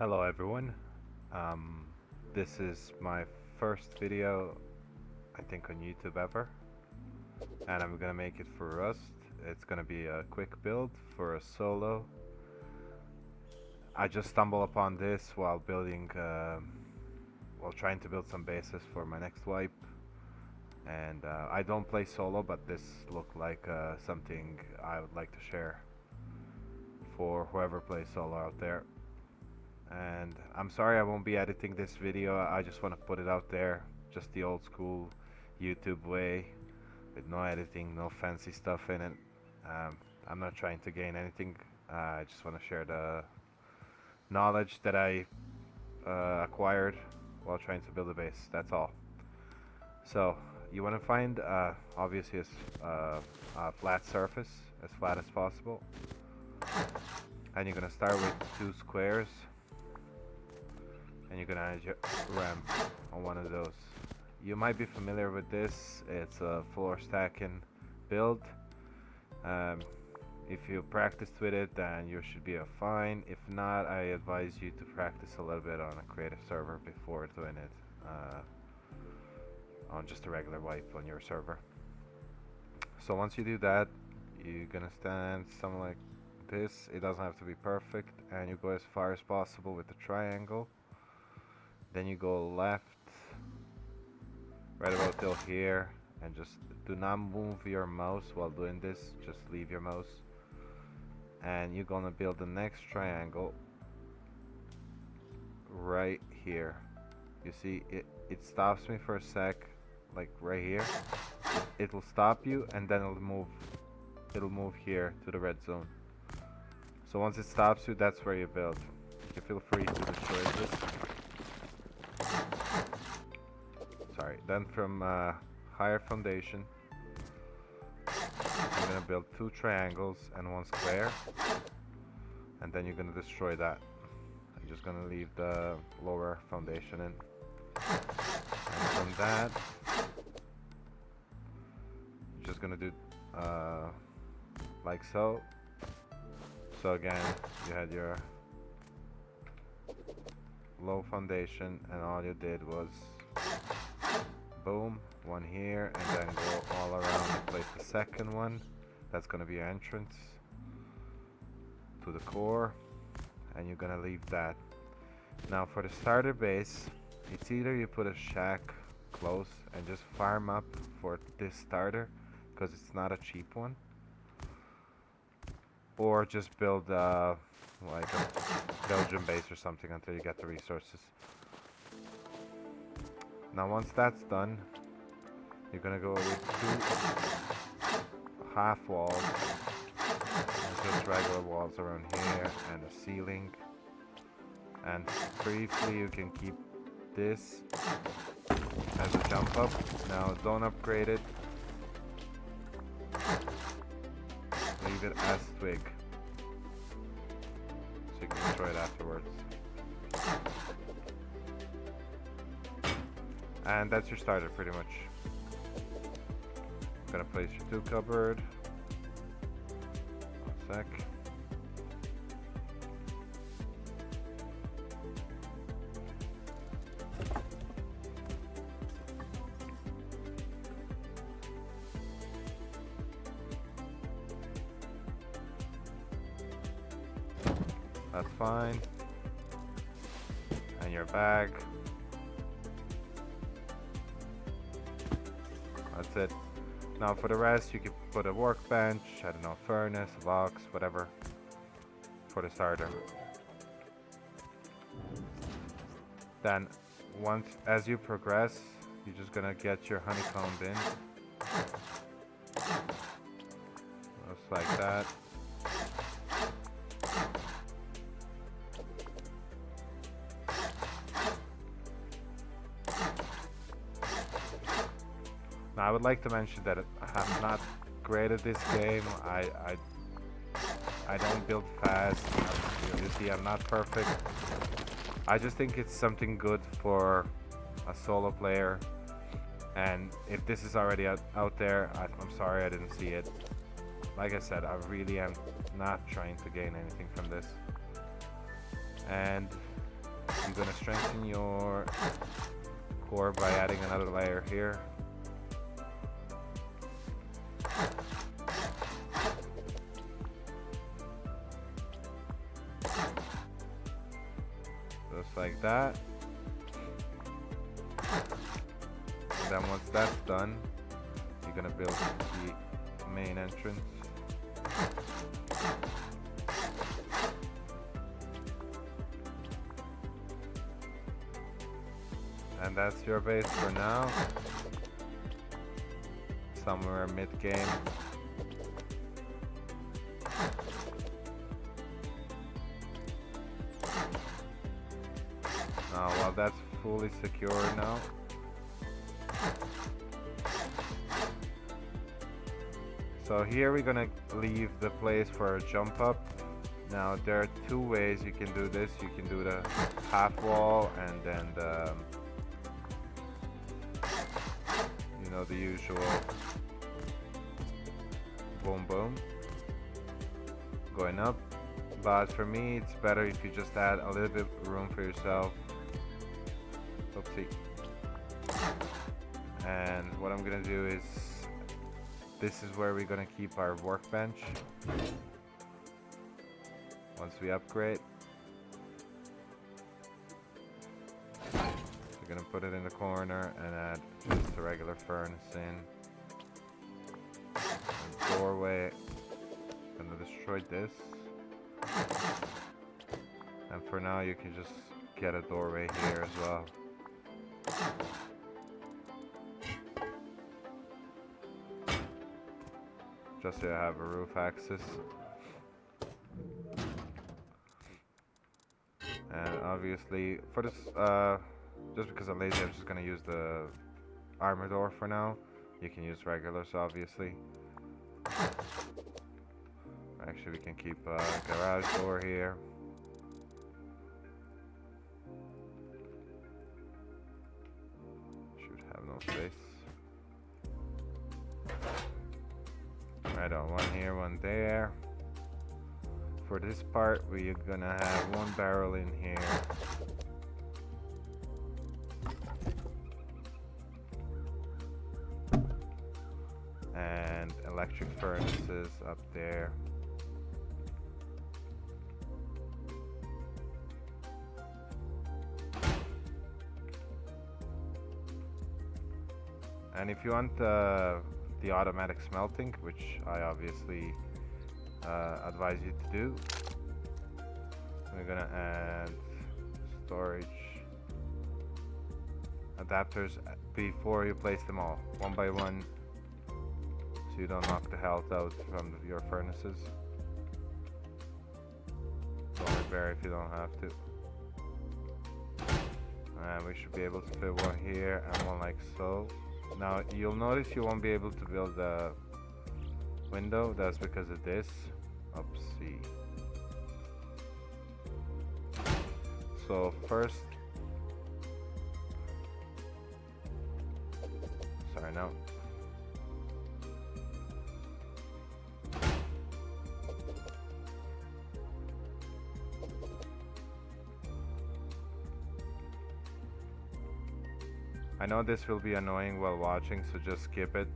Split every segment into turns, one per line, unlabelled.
Hello everyone. Um, this is my first video, I think, on YouTube ever, and I'm gonna make it for Rust. It's gonna be a quick build for a solo. I just stumbled upon this while trying to build some bases for my next wipe. And I don't play solo, but this looked like something I would like to share for whoever plays solo out there. And I'm sorry I won't be editing this video. I just want to put it out there, just the old school YouTube way, with no editing, no fancy stuff in it. I'm not trying to gain anything. I just want to share the knowledge that I acquired while trying to build a base. That's all. So you want to find obviously a flat surface, as flat as possible, and you're gonna start with two squares. And you're gonna add your ramp on one of those. You might be familiar with this. It's a floor stacking build. If you practiced with it, then you should be fine. If not, I advise you to practice a little bit on a creative server before doing it on just a regular wipe on your server. So once you do that, you're gonna stand something like this. It doesn't have to be perfect, and you go as far as possible with the triangle. Then you go left, right about till here, and just do not move your mouse while doing this, just leave your mouse. And you're gonna build the next triangle right here. You see, it stops me for a sec, like right here. It'll stop you, and then it'll move here to the red zone. So once it stops you, that's where you build. You feel free to destroy this. Sorry. Then from higher foundation, you're gonna build two triangles and one square, and then you're gonna destroy that. I'm just gonna leave the lower foundation in. And from that, you're just gonna do like so. So again, you had your low foundation, and all you did was boom, one here, and then go all around and place the second one. That's gonna be your entrance to the core, and you're gonna leave that. Now for the starter base, it's either you put a shack close and just farm up for this starter, because it's not a cheap one, or just build like a Belgian base or something until you get the resources. Now once that's done, you're gonna go with two half walls, and just regular walls around here, and a ceiling. And briefly you can keep this as a jump up. Now don't upgrade it, leave it as twig, so you can destroy it afterwards. And that's your starter, pretty much. I'm gonna place your two cupboard. One sec. That's fine. And your bag. That's it. Now for the rest, you can put a workbench, I don't know, furnace, a box, whatever, for the starter. Then, as you progress, you're just gonna get your honeycomb in. Just like that. Now, I would like to mention that I have not graded this game. I don't build fast. You see, I'm not perfect. I just think it's something good for a solo player. And if this is already out there, I'm sorry I didn't see it. Like I said, I really am not trying to gain anything from this. And you're gonna strengthen your core by adding another layer here. Just like that. Then once that's done, you're gonna build the main entrance. And that's your base for now. Somewhere mid-game. Well, that's fully secure now. So here we're gonna leave the place for a jump up. Now there are two ways you can do this. You can do the half wall and then the, you know, the usual boom boom going up. But for me it's better if you just add a little bit room for yourself. Oopsie. And what I'm gonna do is, this is where we're gonna keep our workbench once we upgrade. We're gonna put it in the corner and add just a regular furnace in. And doorway. Gonna destroy this. And for now you can just get a doorway here as well. Just so you have a roof access. And obviously for this, just because I'm lazy, I'm just gonna use the armor door for now. You can use regulars obviously. Actually we can keep a garage door here. Should have no space. Right on, one here, one there. For this part, we're gonna have one barrel in here. And electric furnaces up there. And if you want the automatic smelting, which I obviously advise you to do, we're gonna add storage adapters before you place them all, one by one, so you don't knock the health out from your furnaces. Don't repair if you don't have to. And we should be able to fit one here and one like so. Now you'll notice you won't be able to build a window. That's because of this. Oopsie. So first, sorry, no. I know this will be annoying while watching, so just skip it.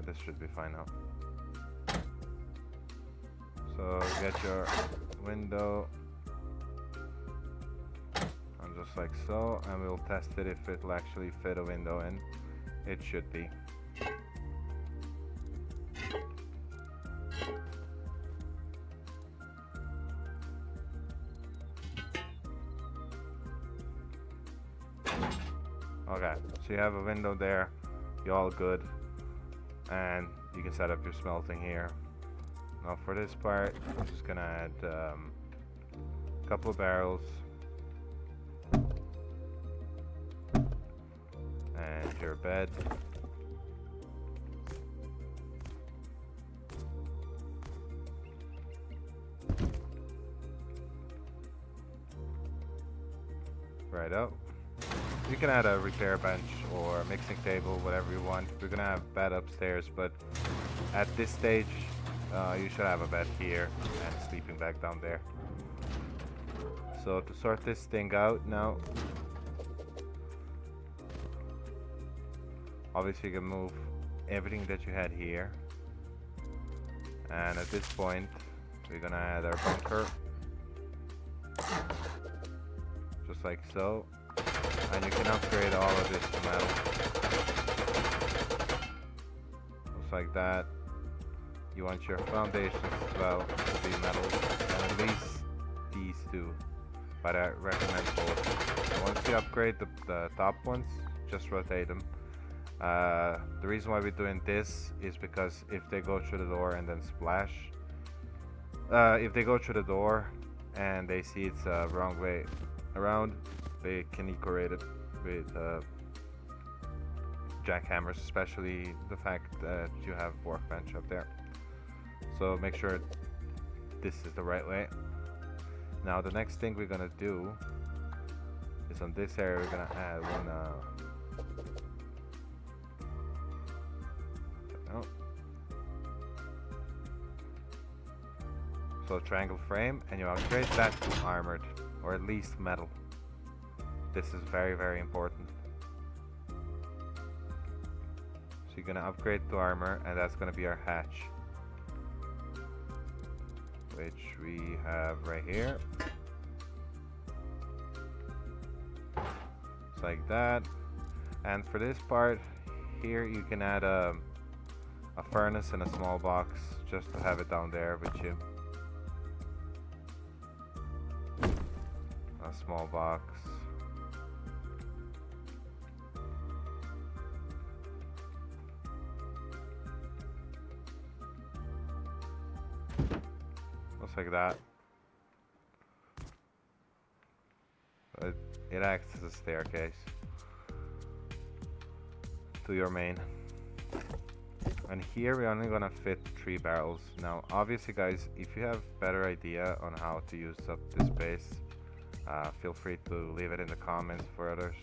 This should be fine now. So get your window, and just like so, and we'll test it if it'll actually fit a window in. It should be. Okay, so you have a window there, you're all good, and you can set up your smelting here. Now for this part, I'm just gonna add a couple of barrels, and your bed. Right out. You can add a repair bench or a mixing table, whatever you want. We're gonna have bed upstairs, but at this stage, you should have a bed here and a sleeping bag down there. So to sort this thing out now, obviously you can move everything that you had here. And at this point, we're gonna add our bunker. Just like so. And you can upgrade all of this to metal. Just like that. You want your foundations as well to be metal. And at least these two. But I recommend both. So once you upgrade the top ones, just rotate them. The reason why we're doing this is because if they go through the door and then splash, if they go through the door and they see it's the wrong way around, they can decorate it with jackhammers, especially the fact that you have workbench up there. So make sure this is the right way. Now the next thing we're gonna do is on this area we're gonna add one so triangle frame, and you upgrade that to armored, or at least metal. This is very, very important. So you're gonna upgrade to armor, and that's gonna be our hatch, which we have right here. Just like that. And for this part here, you can add a furnace and a small box just to have it down there with you. A small box. Looks like that. It acts as a staircase to your main. And here we're only gonna fit 3 barrels. Now obviously guys, if you have better idea on how to use up this space, feel free to leave it in the comments for others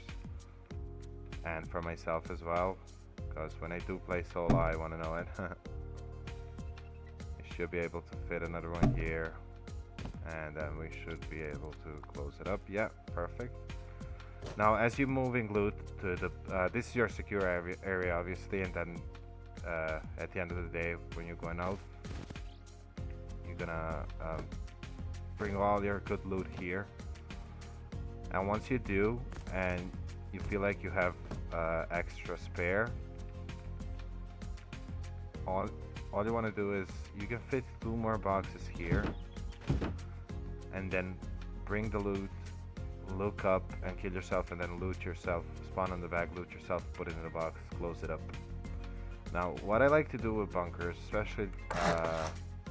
and for myself as well, because when I do play solo I want to know it. You should be able to fit another one here, and then we should be able to close it up. Yeah, perfect. Now as you're moving loot to the this is your secure area obviously, and then at the end of the day when you're going out, you're gonna bring all your good loot here. And once you do, and you feel like you have extra spare, all you want to do is you can fit 2 more boxes here, and then bring the loot, look up and kill yourself, and then loot yourself, spawn on the back, loot yourself, put it in the box, close it up. Now what I like to do with bunkers, especially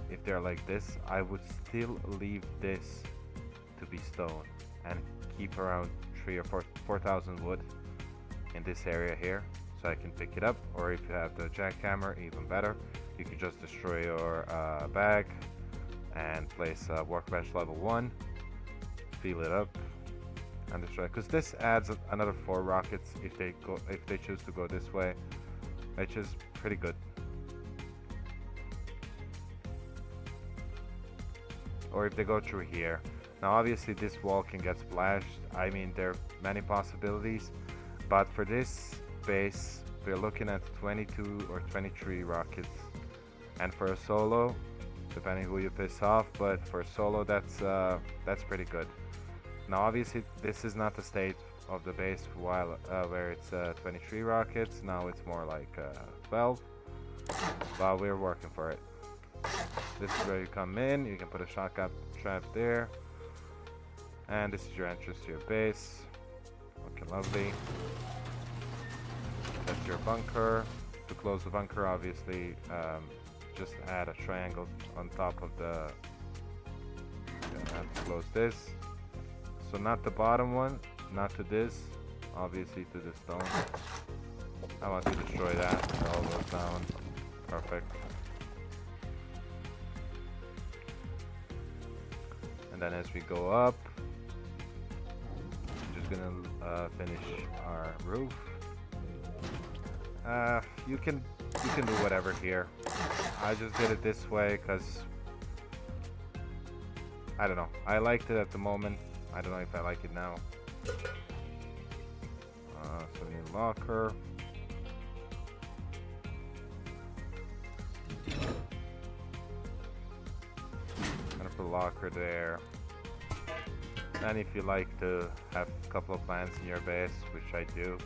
if they're like this, I would still leave this to be stone and keep around 3,000 or 4,000 wood in this area here, so I can pick it up. Or if you have the jackhammer, even better, you can just destroy your bag and place a workbench level 1, fill it up and destroy, because this adds another 4 rockets if they choose to go this way, which is pretty good. Or if they go through here. Now obviously this wall can get splashed. I mean, there are many possibilities, but for this base we're looking at 22 or 23 rockets, and for a solo, depending who you piss off, but for a solo that's pretty good. Now obviously this is not the state of the base while where it's 23 rockets. Now it's more like 12, but we're working for it. This is where you come in. You can put a shotgun trap there, and this is your entrance to your base. Looking lovely. That's your bunker. To close the bunker, obviously, just add a triangle on top of the. I have to close this. So not the bottom one, not to this, obviously to the stone. I want to destroy that. It all goes down. Perfect. And then as we go up, just gonna finish our roof. You can do whatever here. I just did it this way because I don't know. I liked it at the moment. I don't know if I like it now. So we need locker. Gonna put a locker there. And if you like to have a couple of plants in your base, which I do,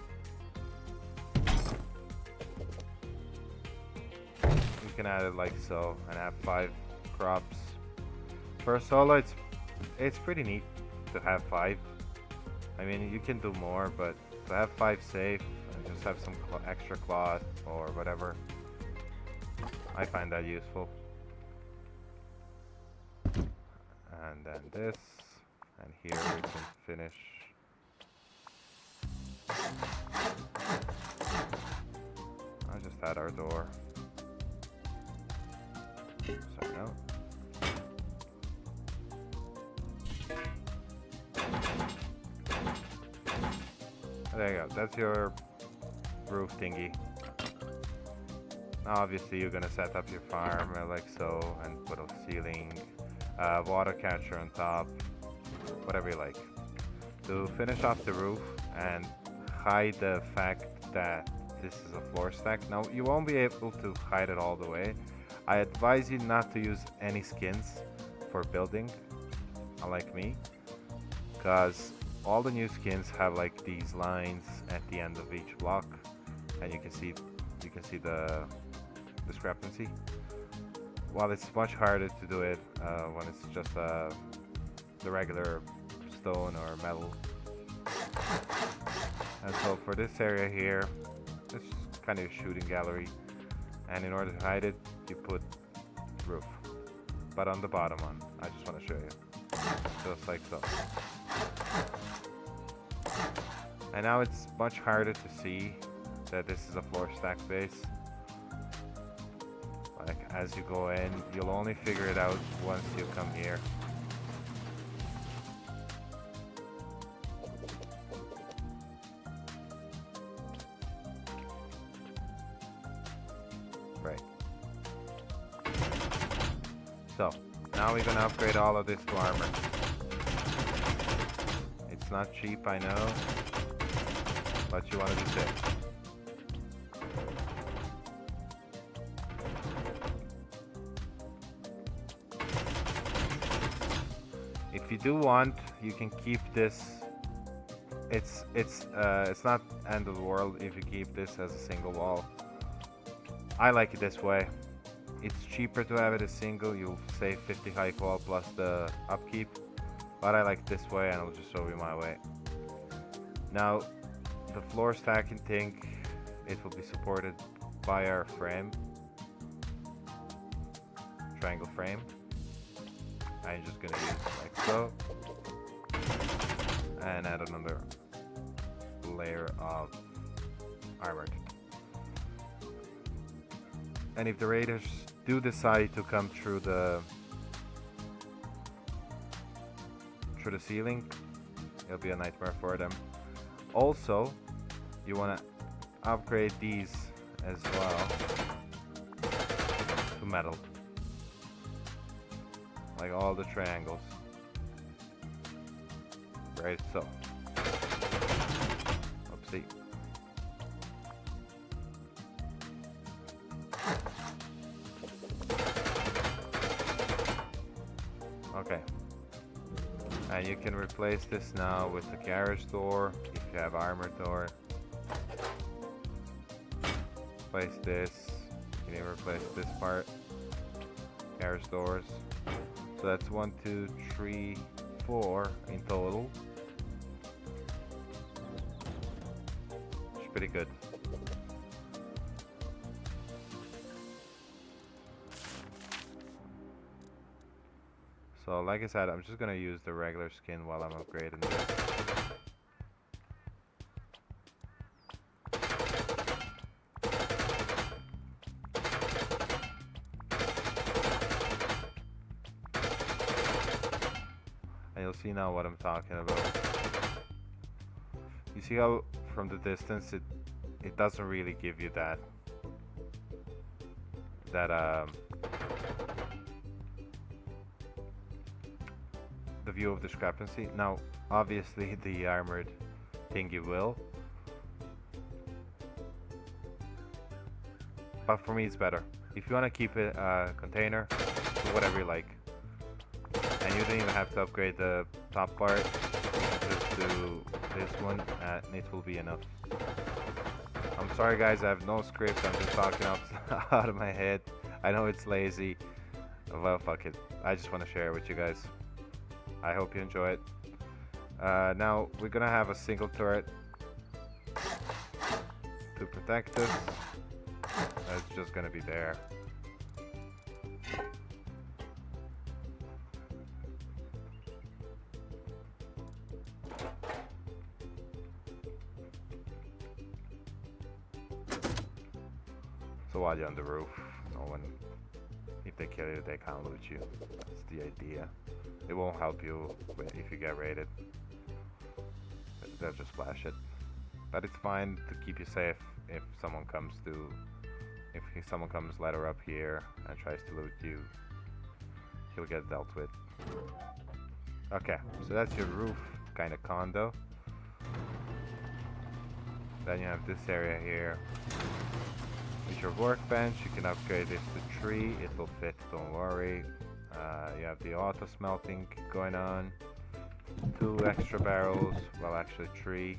you can add it like so and have 5 crops. For a solo, it's pretty neat to have 5. I mean, you can do more, but to have 5 safe and just have some extra cloth or whatever, I find that useful. And then this, and here we can finish. I just had our door. So no. There you go, that's your roof thingy. Now obviously you're gonna set up your farm like so and put a ceiling, water catcher on top, whatever you like. To finish off the roof and hide the fact that this is a floor stack. Now you won't be able to hide it all the way. I advise you not to use any skins for building, unlike me, because all the new skins have like these lines at the end of each block, and you can see the discrepancy. While it's much harder to do it when it's just the regular stone or metal. And so for this area here, it's kind of a shooting gallery, and in order to hide it, you put roof, but on the bottom one. I just want to show you, just like so. And now it's much harder to see that this is a floor stack base. Like as you go in, you'll only figure it out once you come here. Right. So, now we're gonna upgrade all of this to armor. It's not cheap, I know, but you want to be safe. If you do want, you can keep this. It's not end of the world if you keep this as a single wall. I like it this way. It's cheaper to have it as single. You'll save 50 high qual plus the upkeep. But I like this way, and I'll just show you my way. Now, the floor stacking thing, it will be supported by our frame, triangle frame. I'm just gonna use it like so, and add another layer of armor. And if the raiders do decide to come through the ceiling, it'll be a nightmare for them. Also, you want to upgrade these as well to metal, like all the triangles, right? So, oopsie. Okay. And you can replace this now with the garage door if you have armor door. Replace this. You can even replace this part. Garage doors. So that's 1, 2, 3, 4 in total. It's pretty good. So like I said, I'm just gonna use the regular skin while I'm upgrading this. And you'll see now what I'm talking about. You see how from the distance it doesn't really give you that view of discrepancy. Now, obviously, the armored thingy will, but for me, it's better. If you want to keep it a container, do whatever you like, and you don't even have to upgrade the top part. You can just do this one, and it will be enough. I'm sorry, guys. I have no script. I'm just talking out of my head. I know it's lazy. Well, fuck it. I just want to share it with you guys. I hope you enjoy it. Now, we're gonna have a single turret to protect us. It's just gonna be there. So while you're on the roof, no one, if they kill you, they can't loot you. That's the idea. It won't help you if you get raided. They'll just flash it. But it's fine to keep you safe if someone comes ladder up here and tries to loot you, he'll get dealt with. Okay, so that's your roof kind of condo. Then you have this area here. With your workbench, you can upgrade this to tree. It will fit, don't worry. You have the auto smelting going on. 2 extra barrels, well actually 3.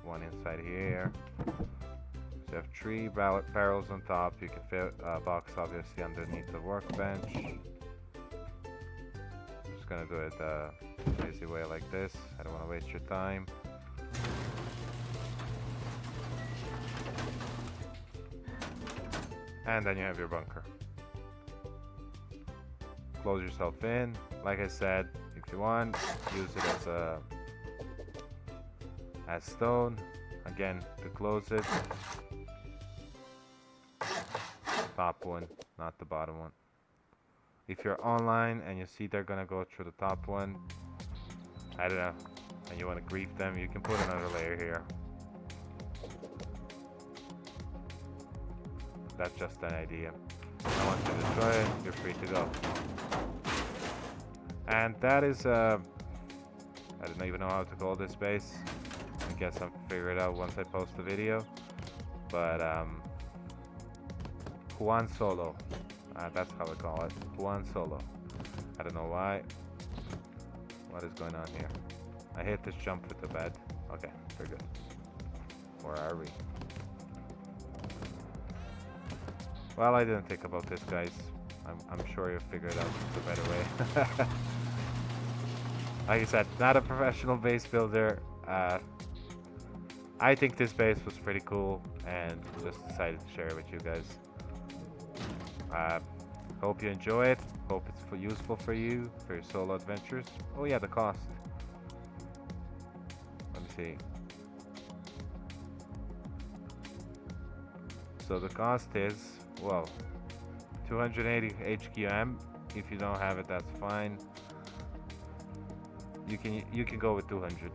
1 inside here. So you have 3 barrels on top. You can fit a box obviously underneath the workbench. I'm just gonna do it the easy way like this. I don't want to waste your time. And then you have your bunker. Close yourself in. Like I said, if you want, use it as stone. Again, to close it. Top one, not the bottom one. If you're online and you see they're gonna go through the top one, I don't know, and you want to grief them, you can put another layer here. That's just an idea. And once you destroy it, you're free to go. And that is, I don't even know how to call this base. I guess I'll figure it out once I post the video. But, Huan Solo. That's how I call it. Huan Solo. I don't know why. What is going on here? I hit this jump with the bed. Okay, very good. Where are we? Well, I didn't think about this, guys. I'm sure you'll figure it out the better way. Like I said, not a professional base builder. I think this base was pretty cool and just decided to share it with you guys. Hope you enjoy it. Hope it's useful for you, for your solo adventures. Oh yeah, the cost. Let me see. So the cost is, well, 280 HQM. If you don't have it, that's fine. You can go with 200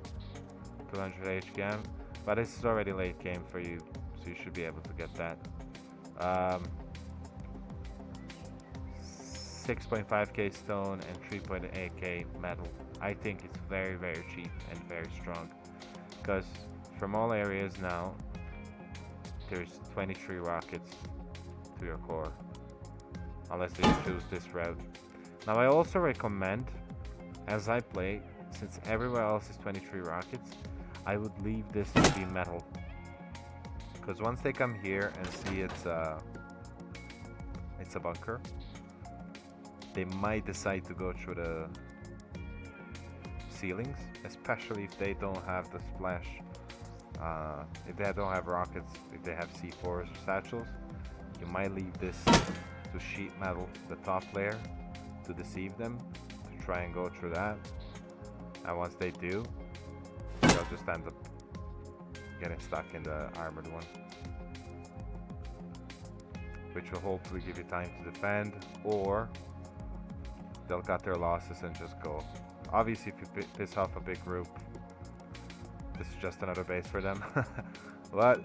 HQM, but this is already late game for you, so you should be able to get that. 6.5k stone and 3.8k metal. I think it's very, very cheap and very strong, because from all areas now there's 23 rockets to your core, unless you choose this route. Now I also recommend, as I play, since everywhere else is 23 rockets, I would leave this to be metal, because once they come here and see it's a bunker, they might decide to go through the ceilings, especially if they don't have the splash. If they don't have rockets, if they have C4s or satchels, you might leave this to sheet metal the top layer to deceive them, to try and go through that. And once they do, they'll just end up getting stuck in the armored one, which will hopefully give you time to defend, or they'll cut their losses and just go. Obviously, if you piss off a big group, this is just another base for them. But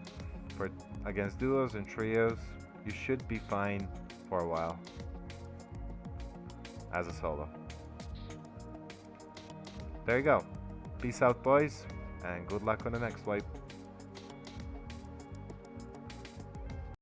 for against duos and trios, you should be fine for a while as a solo. there you go. Peace out, boys, and good luck on the next wipe.